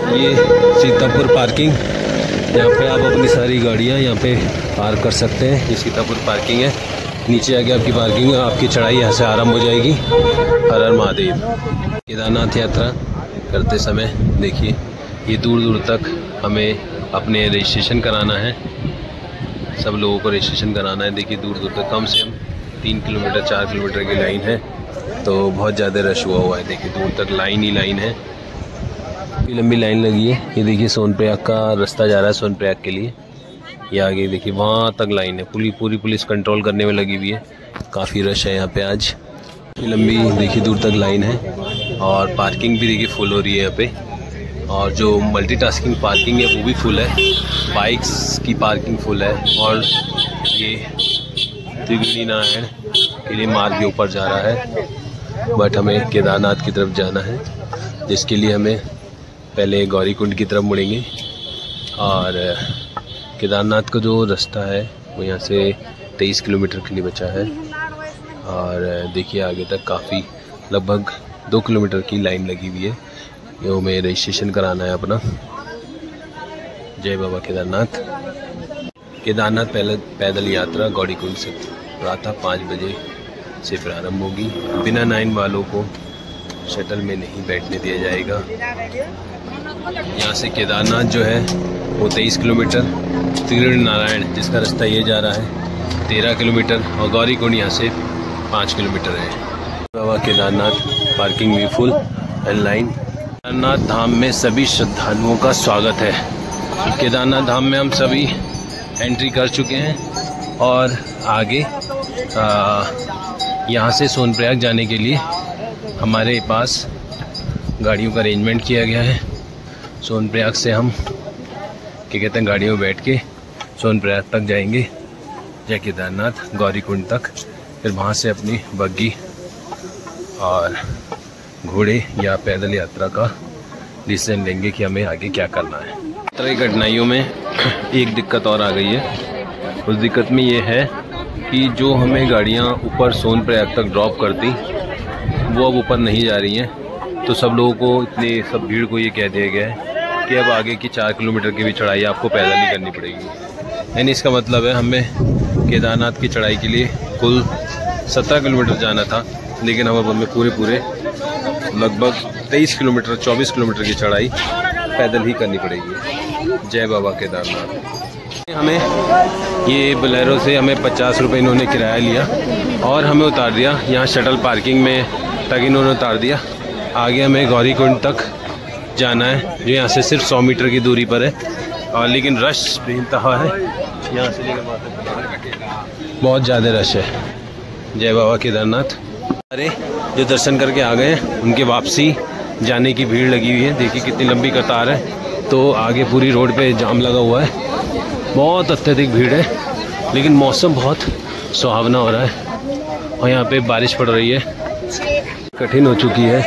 ये सीतापुर पार्किंग, यहाँ पे आप अपनी सारी गाड़ियाँ यहाँ पे पार्क कर सकते हैं। ये सीतापुर पार्किंग है। नीचे आके आपकी पार्किंग, आपकी चढ़ाई यहाँ से आरंभ हो जाएगी। हर हर महादेव। केदारनाथ यात्रा करते समय देखिए ये दूर दूर तक हमें अपने रजिस्ट्रेशन कराना है। सब लोगों को रजिस्ट्रेशन कराना है। देखिए दूर दूर तक कम से कम 3 किलोमीटर 4 किलोमीटर की लाइन है, तो बहुत ज़्यादा रश हुआ है। देखिए दूर तक लाइन ही लाइन है, लंबी लाइन लगी है। ये देखिए सोनप्रयाग का रास्ता जा रहा है सोनप्रयाग के लिए। ये आगे देखिए वहाँ तक लाइन है, पूरी पुलिस कंट्रोल करने में लगी हुई है। काफ़ी रश है यहाँ पे आज। लंबी देखिए दूर तक लाइन है और पार्किंग भी देखिए फुल हो रही है यहाँ पे। और जो मल्टीटास्किंग पार्किंग है वो भी फुल है, बाइक्स की पार्किंग फुल है। और ये त्रिवेणी नारायण के लिए मार्ग के ऊपर जा रहा है, बट हमें केदारनाथ की तरफ जाना है, जिसके लिए हमें पहले गौरीकुंड की तरफ मुड़ेंगे। और केदारनाथ का जो रास्ता है वो यहाँ से 23 किलोमीटर के लिए बचा है। और देखिए आगे तक काफ़ी लगभग 2 किलोमीटर की लाइन लगी हुई है। ये हमें रजिस्ट्रेशन कराना है अपना। जय बाबा केदारनाथ। केदारनाथ पैदल यात्रा गौरीकुंड से प्रातः 5 बजे से प्रारंभ होगी। बिना 9 वालों को शटल में नहीं बैठने दिया जाएगा। यहाँ से केदारनाथ जो है वो 23 किलोमीटर, त्रिवेणी नारायण जिसका रास्ता ये जा रहा है 13 किलोमीटर और गौरीकुंड यहाँ से 5 किलोमीटर है। बाबा केदारनाथ पार्किंग भी फुल एंड लाइन। केदारनाथ धाम में सभी श्रद्धालुओं का स्वागत है। केदारनाथ धाम में हम सभी एंट्री कर चुके हैं और आगे यहाँ से सोनप्रयाग जाने के लिए हमारे पास गाड़ियों का अरेंजमेंट किया गया है। सोनप्रयाग से हम क्या कहते हैं गाड़ियों में बैठ के सोनप्रयाग तक जाएंगे, जय केदारनाथ गौरीकुंड तक। फिर वहाँ से अपनी बग्गी और घोड़े या पैदल यात्रा का डिसीजन लेंगे कि हमें आगे क्या करना है। यात्रा की कठिनाइयों में एक दिक्कत और आ गई है। उस दिक्कत में ये है कि जो हमें गाड़ियाँ ऊपर सोनप्रयाग तक ड्रॉप करती वो अब ऊपर नहीं जा रही हैं। तो सब लोगों को, इतने सब भीड़ को ये कह दिया गया है कि अब आगे की 4 किलोमीटर की भी चढ़ाई आपको पैदल ही करनी पड़ेगी। यानी इसका मतलब है हमें केदारनाथ की चढ़ाई के लिए कुल 17 किलोमीटर जाना था, लेकिन अब हमें पूरे लगभग 23 किलोमीटर 24 किलोमीटर की चढ़ाई पैदल ही करनी पड़ेगी। जय बाबा केदारनाथ। हमें ये बोलेरो से हमें 50 रुपये इन्होंने किराया लिया और हमें उतार दिया यहाँ शटल पार्किंग में तक इन्होंने उतार दिया। आगे हमें गौरीकुंड तक जाना है जो यहाँ से सिर्फ 100 मीटर की दूरी पर है। और लेकिन रश बेइंतहा है, यहाँ से लेकर बहुत ज़्यादा रश है। जय बाबा केदारनाथ। अरे जो दर्शन करके आ गए हैं उनके वापसी जाने की भीड़ लगी हुई है। देखिए कितनी लंबी कतार है। तो आगे पूरी रोड पे जाम लगा हुआ है, बहुत अत्यधिक भीड़ है, लेकिन मौसम बहुत सुहावना हो रहा है और यहाँ पे बारिश पड़ रही है। कठिन हो चुकी है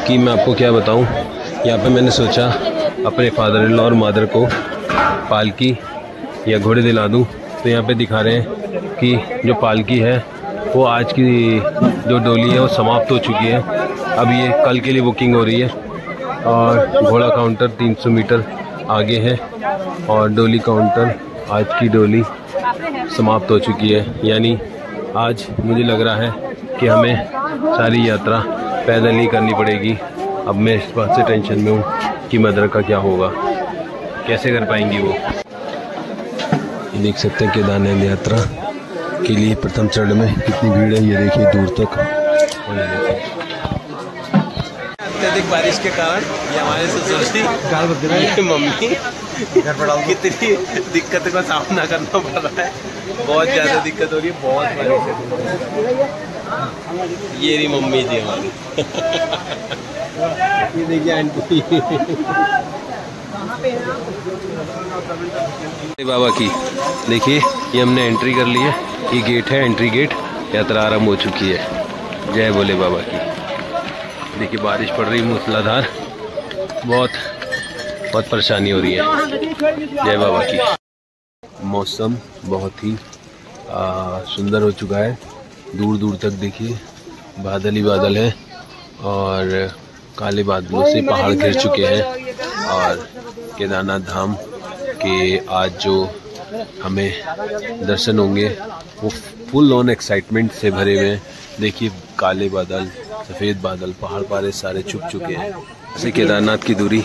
कि मैं आपको क्या बताऊँ। यहाँ पे मैंने सोचा अपने फादर इन लॉ और मदर को पालकी या घोड़े दिला दूँ। तो यहाँ पे दिखा रहे हैं कि जो पालकी है वो आज की जो डोली है वो समाप्त हो चुकी है। अब ये कल के लिए बुकिंग हो रही है। और घोड़ा काउंटर 300 मीटर आगे है और डोली काउंटर आज की डोली समाप्त हो चुकी है। यानी आज मुझे लग रहा है कि हमें सारी यात्रा पैदल ही करनी पड़ेगी। अब मैं इस बात से टेंशन में हूँ कि मदर का क्या होगा, कैसे कर पाएंगी वो। ये देख सकते हैं केदारनाथ यात्रा के लिए प्रथम चरण में कितनी भीड़ है। ये देखिए दूर तक। अत्यधिक बारिश के कारण ये हमारे ससुर मम्मी कितनी दिक्कत का सामना करना पड़ रहा है। बहुत ज़्यादा दिक्कत हो रही है, बहुत बारिश है। ये रही मम्मी जी हमारी। ये देखिए आंटी बाबा की। देखिए ये हमने एंट्री कर ली है। ये गेट है, एंट्री गेट। यात्रा आरंभ हो चुकी है। जय भोले बाबा की। देखिए बारिश पड़ रही है मूसलाधार, बहुत परेशानी हो रही है। जय बाबा की। मौसम बहुत ही सुंदर हो चुका है। दूर दूर तक देखिए बादल ही बादल है और काले बादलों से पहाड़ घिर चुके हैं। और केदारनाथ धाम के आज जो हमें दर्शन होंगे वो फुल ऑन एक्साइटमेंट से भरे हुए हैं। देखिए काले बादल, सफ़ेद बादल, पहाड़ पारे सारे छुप चुके हैं। ऐसे केदारनाथ की दूरी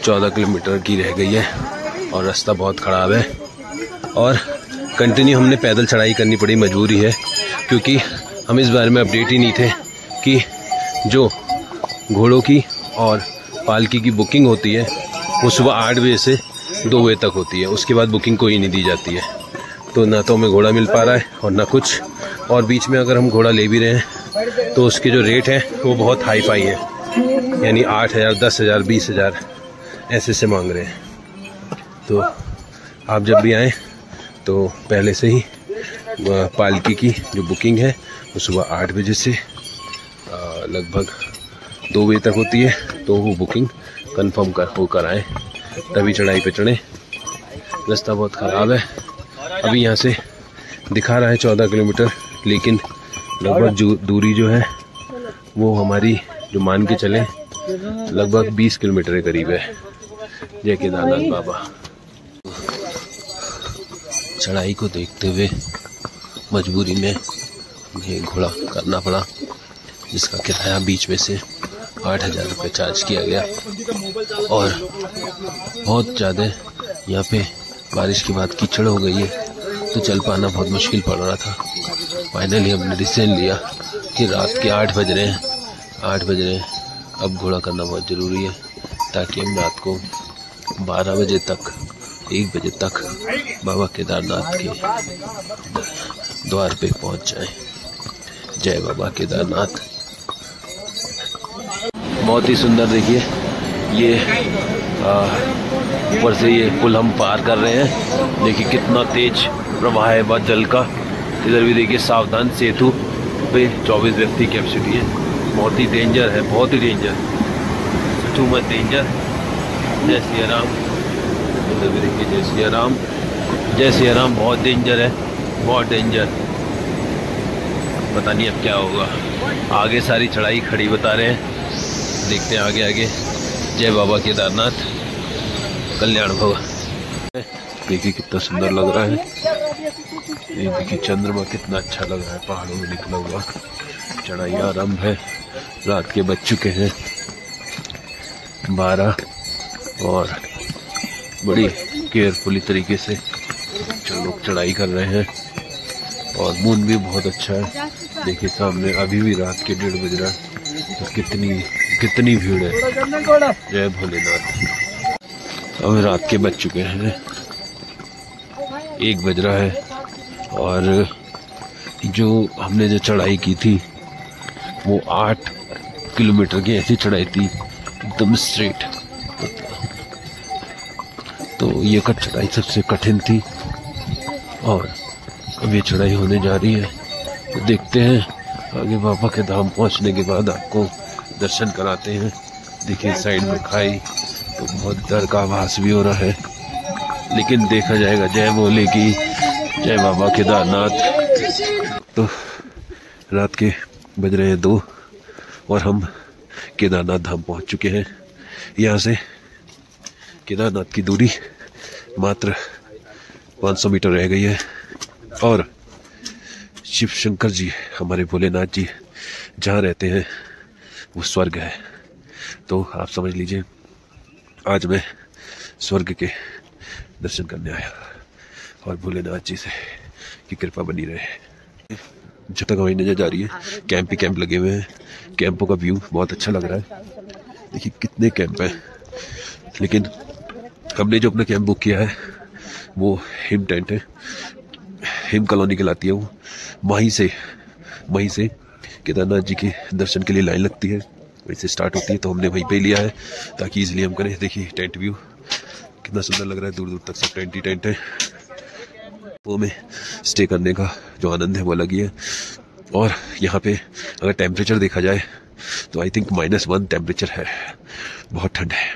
14 किलोमीटर की रह गई है और रास्ता बहुत ख़राब है और कंटिन्यू हमने पैदल चढ़ाई करनी पड़ी, मजबूरी है, क्योंकि हम इस बारे में अपडेट ही नहीं थे कि जो घोड़ों की और पालकी की बुकिंग होती है वो सुबह 8 बजे से 2 बजे तक होती है। उसके बाद बुकिंग कोई नहीं दी जाती है। तो ना तो हमें घोड़ा मिल पा रहा है और ना कुछ, और बीच में अगर हम घोड़ा ले भी रहे हैं तो उसके जो रेट हैं वो बहुत हाई फाई है, यानी 8,000, 10,000, 20,000 ऐसे से मांग रहे हैं। तो आप जब भी आएँ तो पहले से ही पालकी की जो बुकिंग है वो सुबह 8 बजे से लगभग 2 बजे तक होती है, तो वो बुकिंग कंफर्म होकर आए तभी चढ़ाई पे चढ़ें। रास्ता बहुत ख़राब है। अभी यहाँ से दिखा रहा है 14 किलोमीटर, लेकिन लगभग दूरी जो है वो हमारी जो मान के चलें लगभग 20 किलोमीटर के करीब है। जय केदारनाथ बाबा। चढ़ाई को देखते हुए मजबूरी में ये घोड़ा करना पड़ा, जिसका किराया बीच में से 8,000 रुपये चार्ज किया गया और बहुत ज़्यादा यहाँ पे बारिश के बाद कीचड़ हो गई है, तो चल पाना बहुत मुश्किल पड़ रहा था। फाइनली हमने डिसीजन लिया कि रात के 8 बज रहे हैं, अब घोड़ा करना बहुत ज़रूरी है, ताकि हम रात को 12 बजे तक, 1 बजे तक बाबा केदारनाथ के द्वार पे पहुँच जाएं। जय बाबा केदारनाथ। बहुत ही सुंदर, देखिए ये ऊपर से ये पुल हम पार कर रहे हैं। देखिए कितना तेज प्रवाह है बस जल का। इधर भी देखिए सावधान सेतु पे 24 व्यक्ति कैपेसिटी है। बहुत ही डेंजर है, बहुत ही डेंजर, टू मच डेंजर। जय सिया राम। इधर भी देखिए जय सिया राम, जय सिया राम। बहुत डेंजर है, बहुत डेंजर। पता नहीं अब क्या होगा। आगे सारी चढ़ाई खड़ी बता रहे हैं, देखते हैं आगे आगे। जय बाबा केदारनाथ, कल्याण भव। देखिए कितना सुंदर लग रहा है। ये देखिए चंद्रमा कितना अच्छा लग रहा है पहाड़ों में निकला हुआ। चढ़ाई आरंभ है। रात के बज चुके हैं 12 और बड़ी केयरफुली तरीके से लोग चढ़ाई कर रहे हैं और मून भी बहुत अच्छा है। देखिए सामने अभी भी रात के 1:30 बज रहा है, तो कितनी भीड़ है। जय भोलेनाथ। अब रात के बज चुके हैं, 1 बज रहा है और जो हमने जो चढ़ाई की थी वो 8 किलोमीटर की ऐसी चढ़ाई थी, एकदम स्ट्रेट। तो ये चढ़ाई सबसे कठिन थी और अब ये चढ़ाई होने जा रही है। तो देखते हैं आगे बाबा के धाम पहुंचने के बाद आपको दर्शन कराते हैं। देखिए साइड में खाई, तो बहुत डर का आभास भी हो रहा है, लेकिन देखा जाएगा। जय भोले की, जय बाबा केदारनाथ। तो रात के बज रहे हैं 2 और हम केदारनाथ धाम पहुंच चुके हैं। यहाँ से केदारनाथ की दूरी मात्र 500 मीटर रह गई है और शिव शंकर जी, हमारे भोलेनाथ जी जहाँ रहते हैं वो स्वर्ग है। तो आप समझ लीजिए आज मैं स्वर्ग के दर्शन करने आया और भोलेनाथ जी से की कृपा बनी रहे। जब तक हमारी नजर जा रही है, कैंप ही कैंप लगे हुए हैं। कैंपों का व्यू बहुत अच्छा लग रहा है। देखिए कितने कैंप हैं, लेकिन हमने जो अपना कैंप बुक किया है वो हिम टेंट है, हिम कॉलोनी कहलाती है वो। वहीं से केदारनाथ जी के दर्शन के लिए लाइन लगती है, वहीं से स्टार्ट होती है। तो हमने वहीं पे लिया है ताकि इजीली हम करें। देखिए टेंट व्यू कितना सुंदर लग रहा है, दूर दूर तक सब टेंट ही टेंट है। वो में स्टे करने का जो आनंद है वो अलग ही है। और यहाँ पे अगर टेम्परेचर देखा जाए तो आई थिंक -1 टेम्परेचर है, बहुत ठंड है।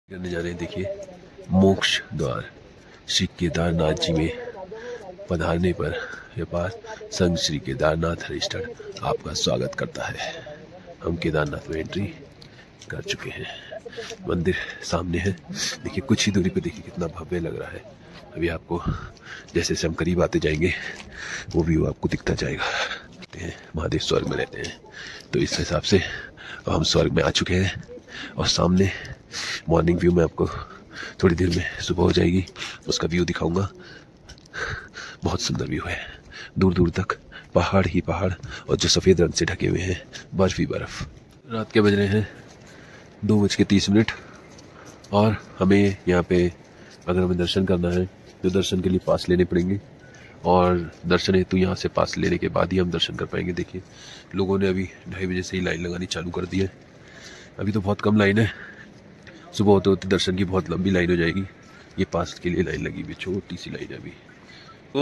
करने जा रहे हैं, देखिए मोक्ष द्वार श्री केदारनाथ जी में पधारने पर व्यापार संघ श्री केदारनाथ रजिस्टर्ड आपका स्वागत करता है। हम केदारनाथ में एंट्री कर चुके हैं। मंदिर सामने है। देखिए कुछ ही दूरी पे देखिए कितना भव्य लग रहा है। अभी आपको जैसे जैसे हम करीब आते जाएंगे वो व्यू आपको दिखता जाएगा। महादेव स्वर्ग में रहते हैं, तो इस हिसाब से हम स्वर्ग में आ चुके हैं। और सामने मॉर्निंग व्यू में आपको थोड़ी देर में सुबह हो जाएगी, उसका व्यू दिखाऊंगा। बहुत सुंदर व्यू है, दूर दूर तक पहाड़ ही पहाड़ और जो सफ़ेद रंग से ढके हुए हैं बर्फ ही बर्फ। रात के बज रहे हैं 2:30 और हमें यहाँ पे अगर हमें दर्शन करना है तो दर्शन के लिए पास लेने पड़ेंगे, और दर्शन हेतु यहाँ से पास लेने के बाद ही हम दर्शन कर पाएंगे। देखिए लोगों ने अभी 2:30 बजे से ही लाइन लगानी चालू कर दी है। अभी तो बहुत कम लाइन है, सुबह होते होते दर्शन की बहुत लंबी लाइन हो जाएगी। ये पास के लिए लाइन लगी हुई, छोटी सी लाइन है अभी।